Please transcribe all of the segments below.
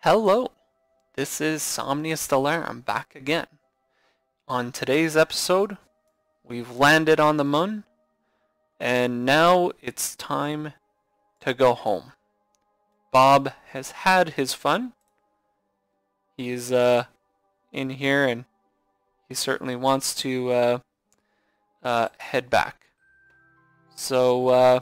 Hello, this is Mun Stellarum back again. On today's episode, we've landed on the moon, and now it's time to go home. Bob has had his fun. He's in here, and he certainly wants to head back. So,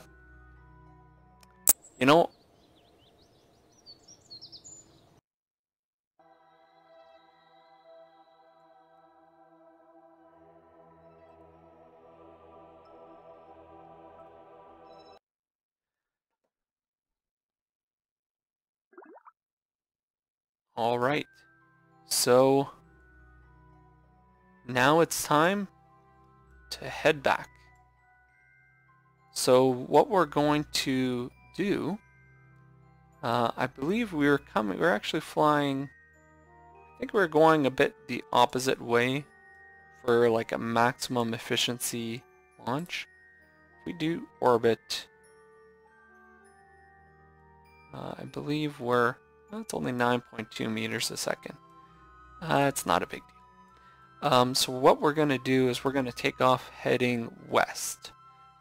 all right. So now it's time to head back. So what we're going to do, I believe we're actually flying, I think we're going a bit the opposite way for like a maximum efficiency launch. If we do orbit, I believe it's only 9.2 meters a second. It's not a big deal. So what we're going to do is we're going to take off heading west,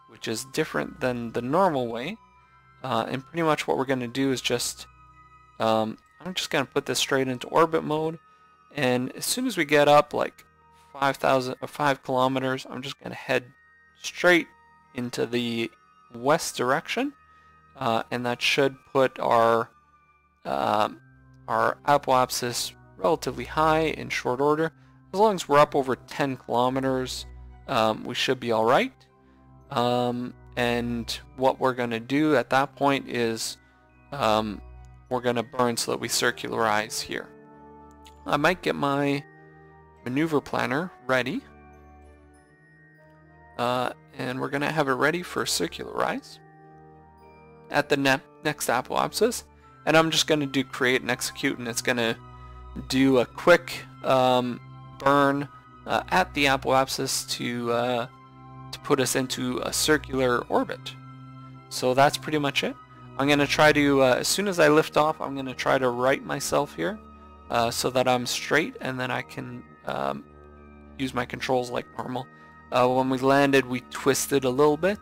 which is different than the normal way. And pretty much what we're going to do is I'm just going to put this straight into orbit mode. And as soon as we get up like 5 kilometers, I'm just going to head straight into the west direction. And that should put our apoapsis relatively high in short order. As long as we're up over 10 kilometers, we should be alright. And what we're going to do at that point is we're going to burn so that we circularize here. I might get my maneuver planner ready. And we're going to have it ready for circularize at the next apoapsis. And I'm just going to do create and execute, and it's going to do a quick burn at the apoapsis to put us into a circular orbit. So that's pretty much it. I'm going to try to, as soon as I lift off, I'm going to try to right myself here so that I'm straight, and then I can use my controls like normal. When we landed, we twisted a little bit,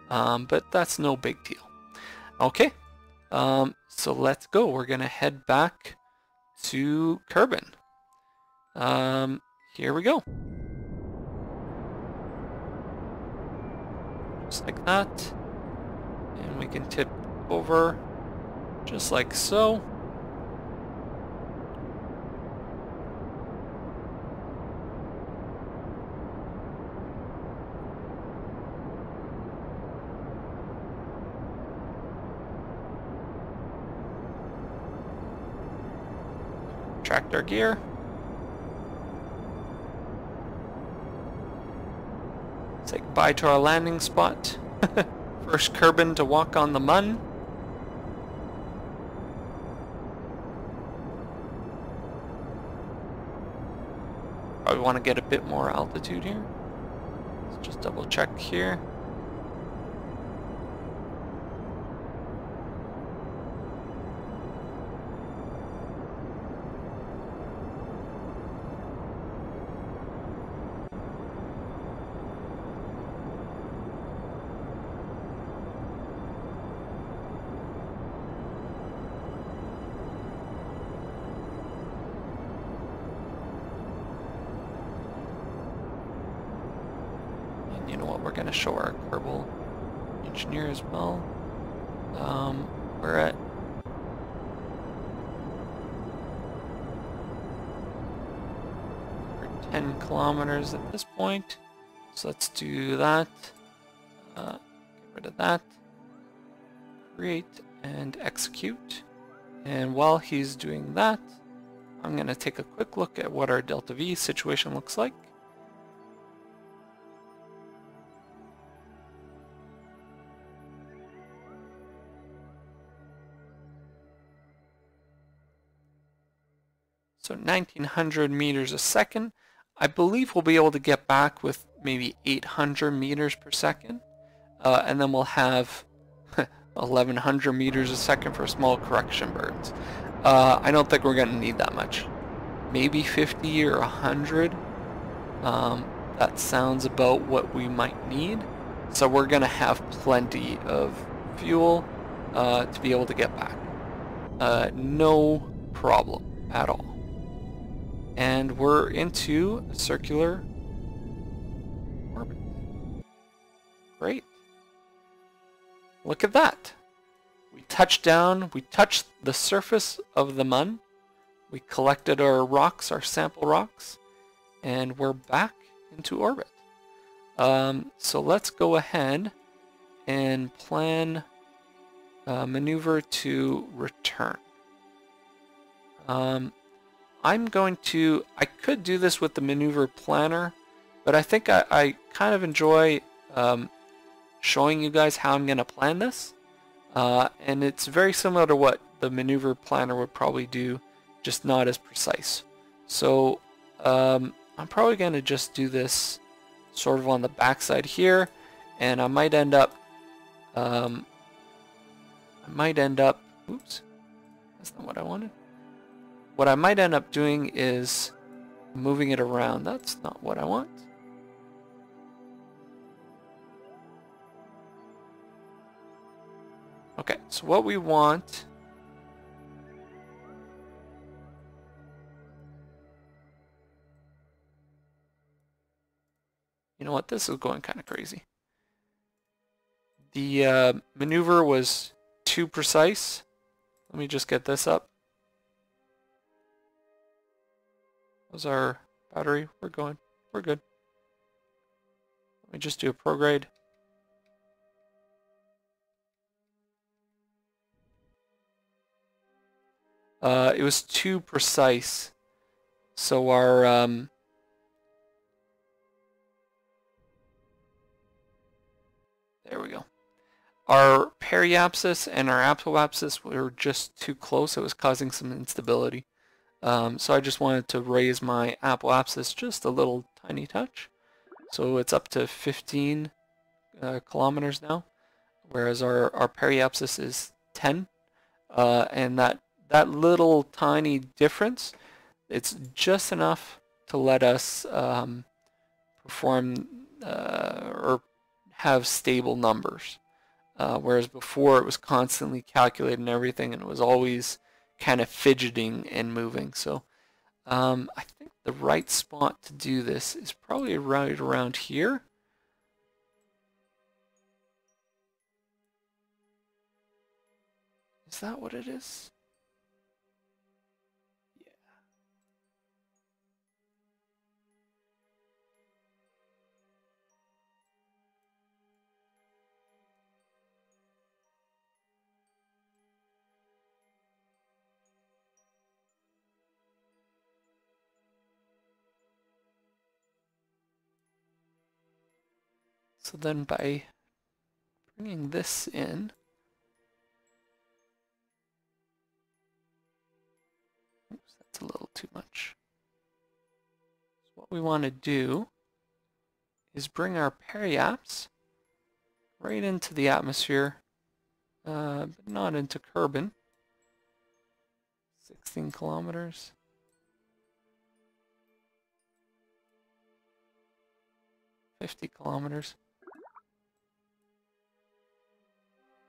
but that's no big deal. Okay. So let's go. We're going to head back to Kerbin. Here we go. Just like that. And we can tip over just like so. Tracked our gear. Say goodbye to our landing spot. First Kerbin to walk on the Mun. Probably want to get a bit more altitude here. Let's just double check here. You know what, we're going to show our Kerbal engineer as well. We're at 10 kilometers at this point, so let's do that. Get rid of that. Create and execute. And while he's doing that, I'm going to take a quick look at what our Delta V situation looks like. So 1900 meters a second. I believe we'll be able to get back with maybe 800 meters per second. And then we'll have 1100 meters a second for small correction burns. I don't think we're going to need that much. Maybe 50 or 100. That sounds about what we might need. So we're going to have plenty of fuel to be able to get back. No problem at all. And we're into a circular orbit. Great. Look at that. We touched down, we touched the surface of the Mun. We collected our rocks, our sample rocks, and we're back into orbit. So let's go ahead and plan maneuver to return. I'm going to, I could do this with the maneuver planner, but I think I kind of enjoy showing you guys how I'm going to plan this. And it's very similar to what the maneuver planner would probably do, just not as precise. So I'm probably going to just do this sort of on the backside here, and I might end up, oops, that's not what I wanted. What I might end up doing is moving it around. That's not what I want. Okay, so what we want, you know what, this is going kind of crazy. The maneuver was too precise. Let me just get this up. How's our battery? We're going. We're good. Let me just do a prograde. It was too precise. So our there we go. Our periapsis and our apoapsis were just too close. It was causing some instability. So I just wanted to raise my apoapsis just a little tiny touch. So it's up to 15 kilometers now, whereas our periapsis is 10. And that little tiny difference, it's just enough to let us perform or have stable numbers. Whereas before it was constantly calculating everything and it was always kind of fidgeting and moving. So I think the right spot to do this is probably right around here. Is that what it is? Yeah. So then by bringing this in, oops, that's a little too much. So what we want to do is bring our periaps right into the atmosphere, but not into Kerbin. 16 kilometers. $50 kilometers.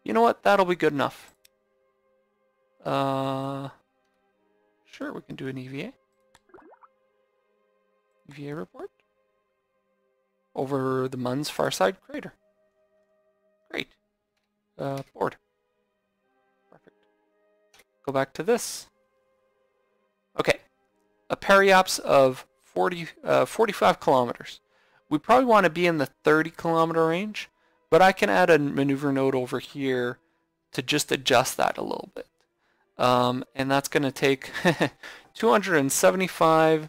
You know what? That'll be good enough. Sure, we can do an EVA. EVA report. Over the Mun's far side crater. Great. Board. Perfect. Go back to this. Okay. A periaps of 45 kilometers. We probably want to be in the 30-kilometer range, but I can add a maneuver node over here to just adjust that a little bit. And that's going to take 275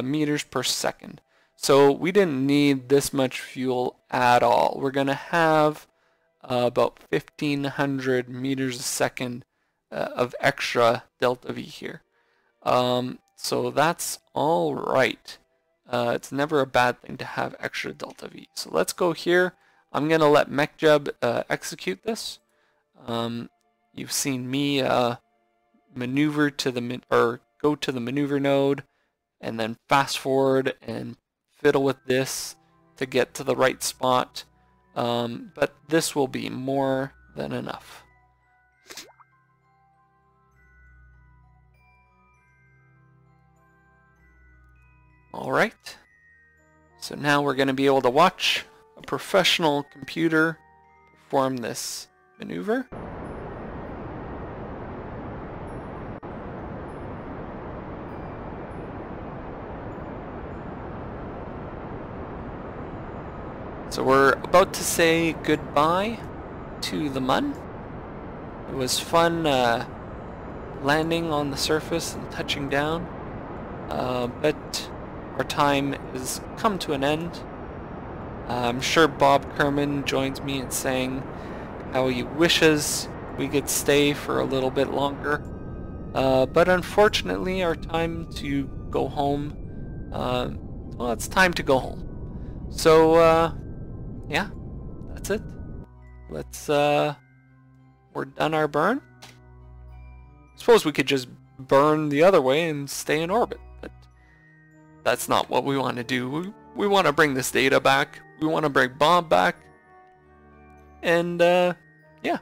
meters per second. So we didn't need this much fuel at all. We're going to have about 1,500 meters a second of extra delta V here. So that's all right. It's never a bad thing to have extra delta V. So let's go here. I'm going to let MechJeb execute this. You've seen me maneuver to the or go to the maneuver node and then fast forward and fiddle with this to get to the right spot. But this will be more than enough. Alright, so now we're going to be able to watch a professional computer perform this maneuver. So we're about to say goodbye to the Mun. It was fun landing on the surface and touching down, but our time has come to an end. I'm sure Bob Kerbin joins me in saying how he wishes we could stay for a little bit longer, but unfortunately our time to go home, well, it's time to go home. So yeah, that's it. Let's we're done our burn. Suppose we could just burn the other way and stay in orbit, but that's not what we want to do. We want to bring this data back. We want to bring Bob back. And yeah,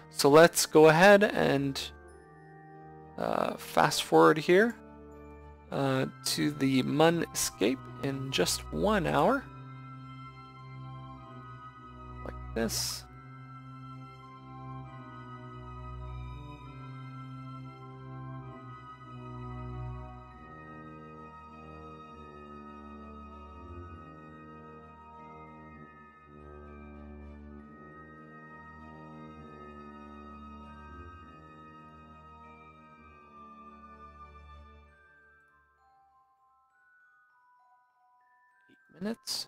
so let's go ahead and fast forward here to the Mun escape in just 1 hour. Like this. Minutes.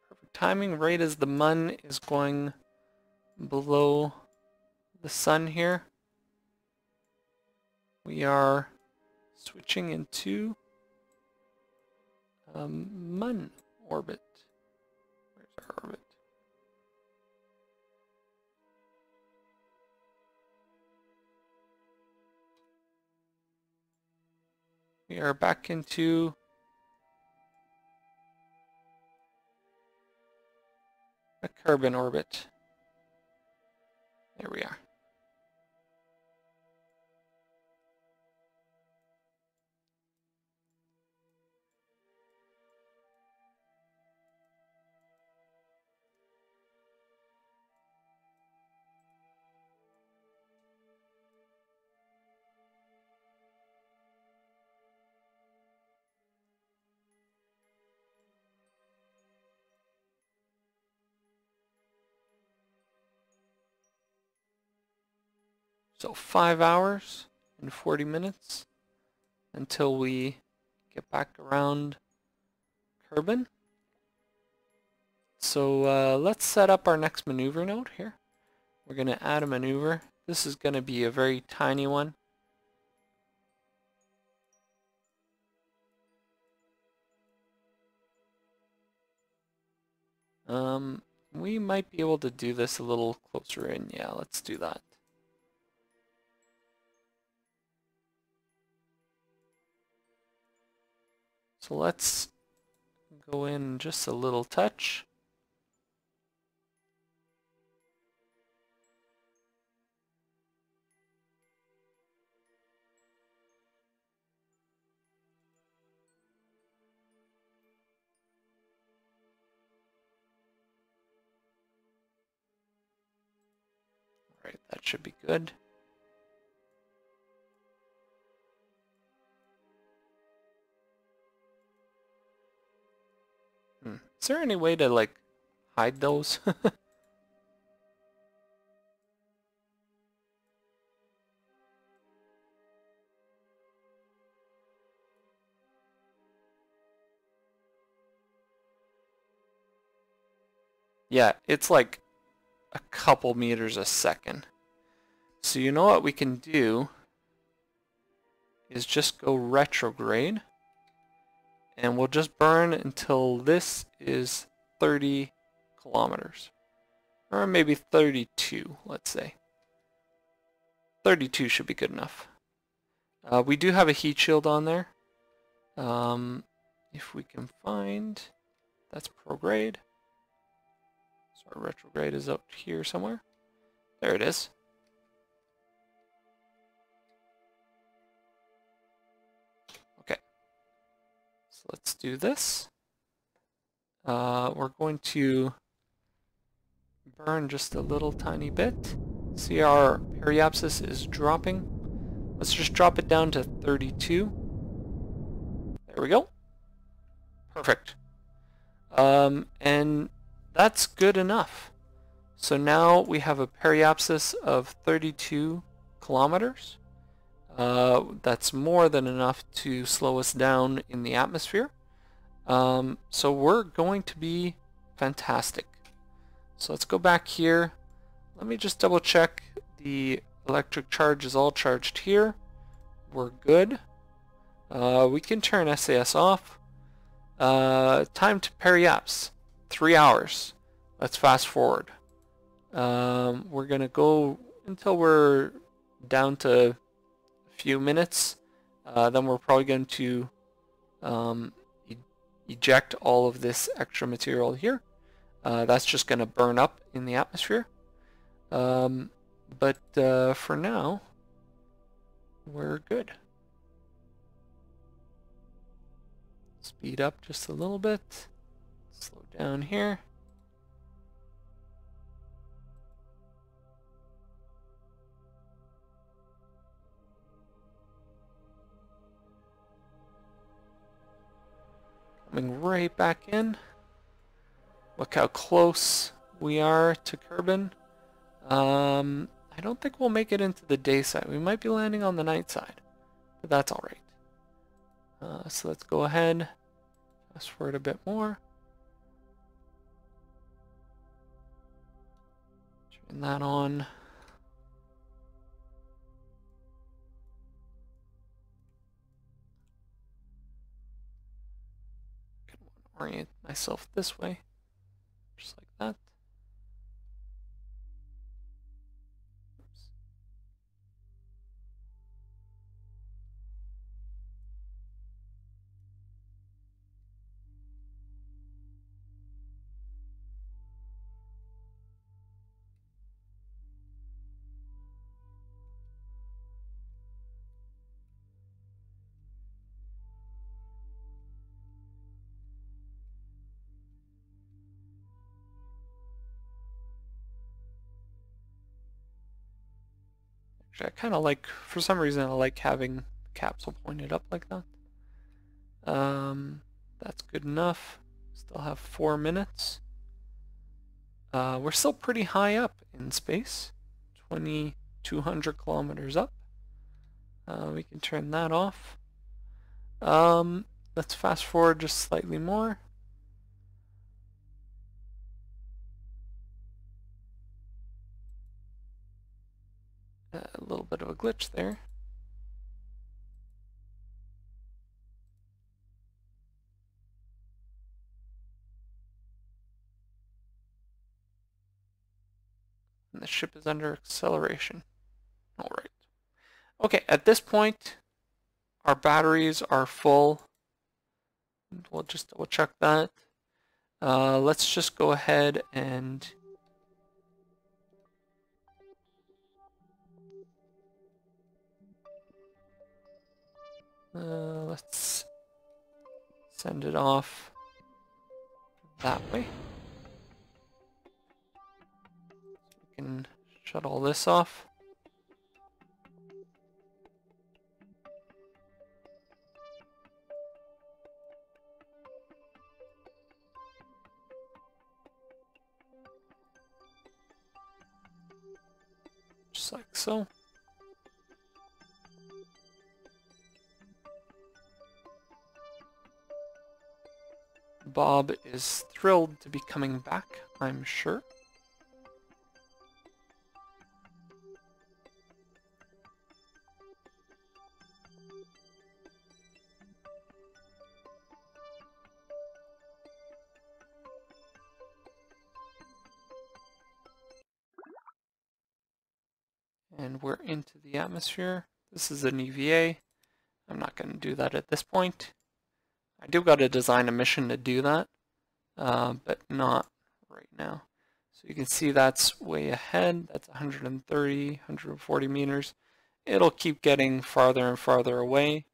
Perfect timing right as the Mun is going below the sun here. We are switching into Mun orbit. Where's our orbit? We are back into a Kerbin orbit. There we are. So 5 hours and 40 minutes until we get back around Kerbin. So let's set up our next maneuver node here. We're going to add a maneuver. This is going to be a very tiny one. We might be able to do this a little closer in. Yeah, let's do that. So let's go in just a little touch. Alright, that should be good. Is there any way to like hide those? Yeah, it's like a couple meters a second. So you know what we can do is just go retrograde, and we'll just burn until this is 30 kilometers. Or maybe 32, let's say. 32 should be good enough. We do have a heat shield on there. If we can find, that's prograde. So our retrograde is up here somewhere. There it is. Okay. So let's do this. We're going to burn just a little tiny bit. See, our periapsis is dropping. Let's just drop it down to 32. There we go. Perfect. And that's good enough. So now we have a periapsis of 32 kilometers. That's more than enough to slow us down in the atmosphere. So we're going to be fantastic. So let's go back here. Let me just double check the electric charge is all charged here. We're good. We can turn SAS off. Time to periaps, 3 hours. Let's fast forward. We're gonna go until we're down to a few minutes. Then we're probably going to eject all of this extra material here. That's just gonna burn up in the atmosphere. But for now, we're good. Speed up just a little bit. Slow down here. Coming right back in. Look how close we are to Kerbin. I don't think we'll make it into the day side. We might be landing on the night side, but that's all right. So let's go ahead, fast forward a bit more. Turn that on. Orient myself this way, just like that. Actually, I kind of like, for some reason, I like having the capsule pointed up like that. That's good enough. Still have 4 minutes. We're still pretty high up in space, 2,200 kilometers up. We can turn that off. Let's fast forward just slightly more. A little bit of a glitch there. And the ship is under acceleration. All right. Okay, at this point, our batteries are full. We'll just double check that. Let's just go ahead and let's send it off that way. We can shut all this off. Just like so. Bob is thrilled to be coming back, I'm sure. And we're into the atmosphere. This is an EVA. I'm not going to do that at this point. I do got to design a mission to do that, but not right now. So you can see that's way ahead. That's 130, 140 meters. It'll keep getting farther and farther away.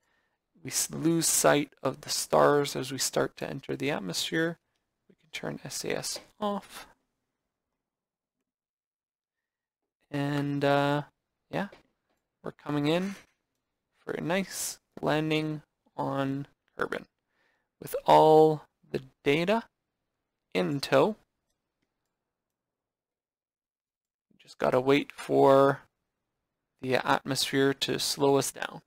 We lose sight of the stars as we start to enter the atmosphere. We can turn SAS off. And yeah, we're coming in for a nice landing on Kerbin with all the data in tow. Just gotta wait for the atmosphere to slow us down.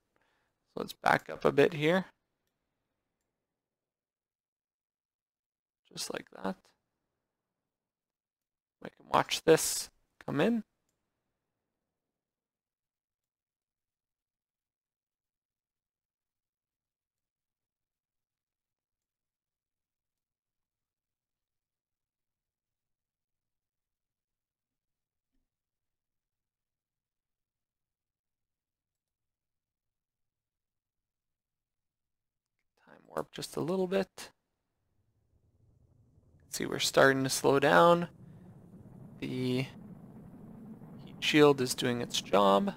So let's back up a bit here. Just like that. We can watch this come in. Time warp just a little bit. See, we're starting to slow down. The heat shield is doing its job.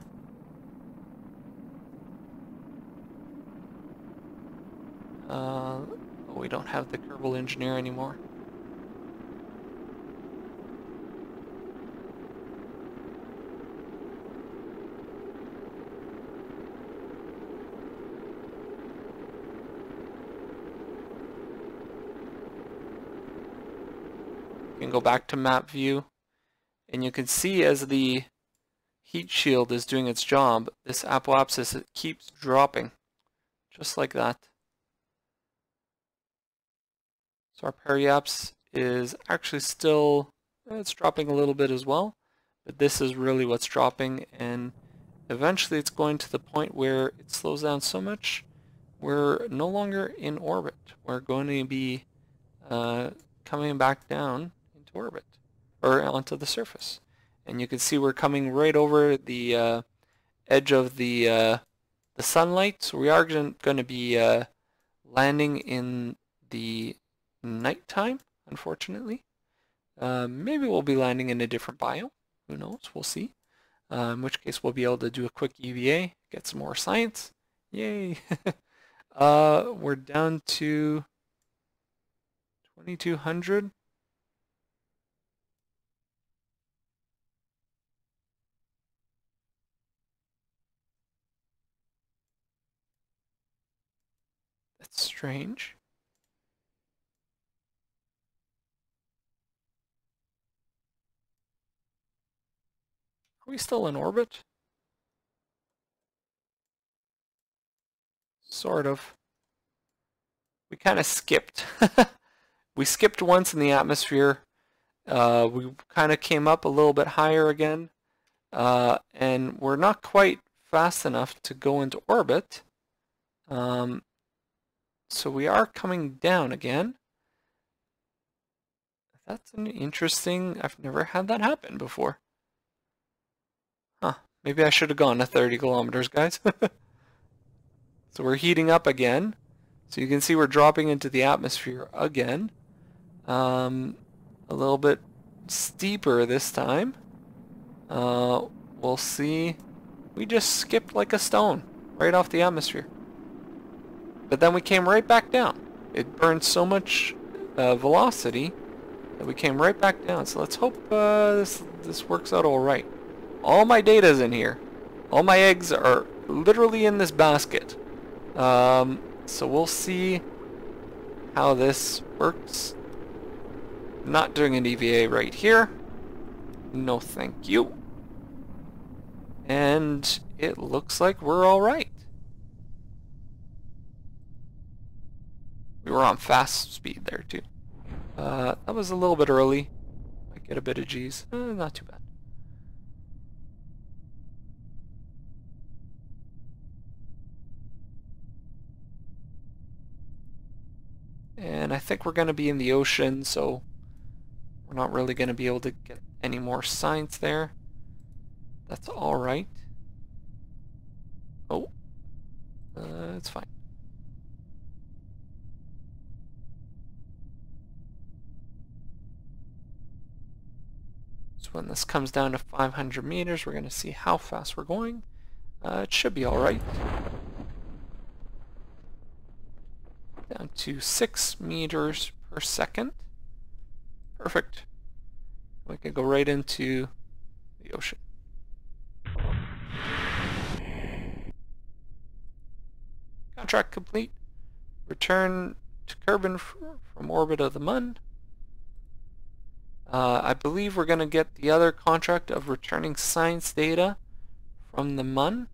Oh, we don't have the Kerbal engineer anymore. You can go back to map view, and you can see as the heat shield is doing its job, this apoapsis, it keeps dropping, just like that. So our periaps is actually still, it's dropping a little bit as well, but this is really what's dropping, and eventually it's going to the point where it slows down so much we're no longer in orbit. We're going to be coming back down into orbit, or onto the surface. And you can see we're coming right over the edge of the sunlight, so we are going to be landing in the nighttime, unfortunately. Maybe we'll be landing in a different biome. Who knows? We'll see. In which case we'll be able to do a quick EVA, get some more science. Yay! We're down to 2200. That's strange. Are we still in orbit? Sort of. We kind of skipped. We skipped once in the atmosphere. We kind of came up a little bit higher again. And we're not quite fast enough to go into orbit. So we are coming down again. That's an interesting, I've never had that happen before. Huh, maybe I should have gone to 30 kilometers, guys. So we're heating up again. So you can see we're dropping into the atmosphere again. A little bit steeper this time. We'll see. We just skipped like a stone right off the atmosphere. But then we came right back down. It burned so much velocity that we came right back down. So let's hope this works out all right. All my data's in here. All my eggs are literally in this basket. So we'll see how this works. Not doing an EVA right here. No thank you. And it looks like we're all right. We were on fast speed there too. That was a little bit early. Might get a bit of G's. Not too bad. And I think we're going to be in the ocean, so we're not really going to be able to get any more science there. That's alright. Oh, it's fine. So when this comes down to 500 meters, we're going to see how fast we're going. It should be alright. Down to 6 meters per second. Perfect. We can go right into the ocean. Contract complete. Return to Kerbin from orbit of the Mun. I believe we're going to get the other contract of returning science data from the Mun.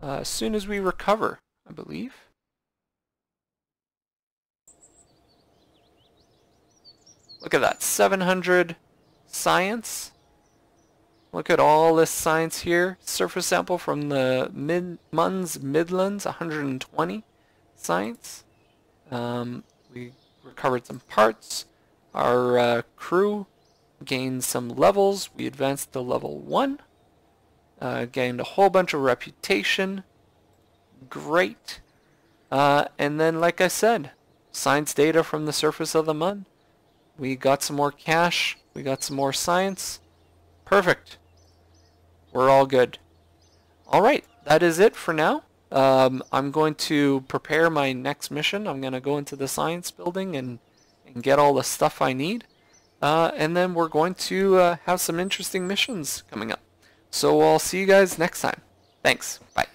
As soon as we recover, I believe. Look at that, 700 science. Look at all this science here. Surface sample from the Mun's Midlands, 120 science. We recovered some parts. Our crew gained some levels. We advanced to level 1. Gained a whole bunch of reputation. Great. And then, like I said, science data from the surface of the Mun. We got some more cash. We got some more science. Perfect. We're all good. Alright, that is it for now. I'm going to prepare my next mission. I'm going to go into the science building and get all the stuff I need. And then we're going to have some interesting missions coming up. So I'll see you guys next time. Thanks. Bye.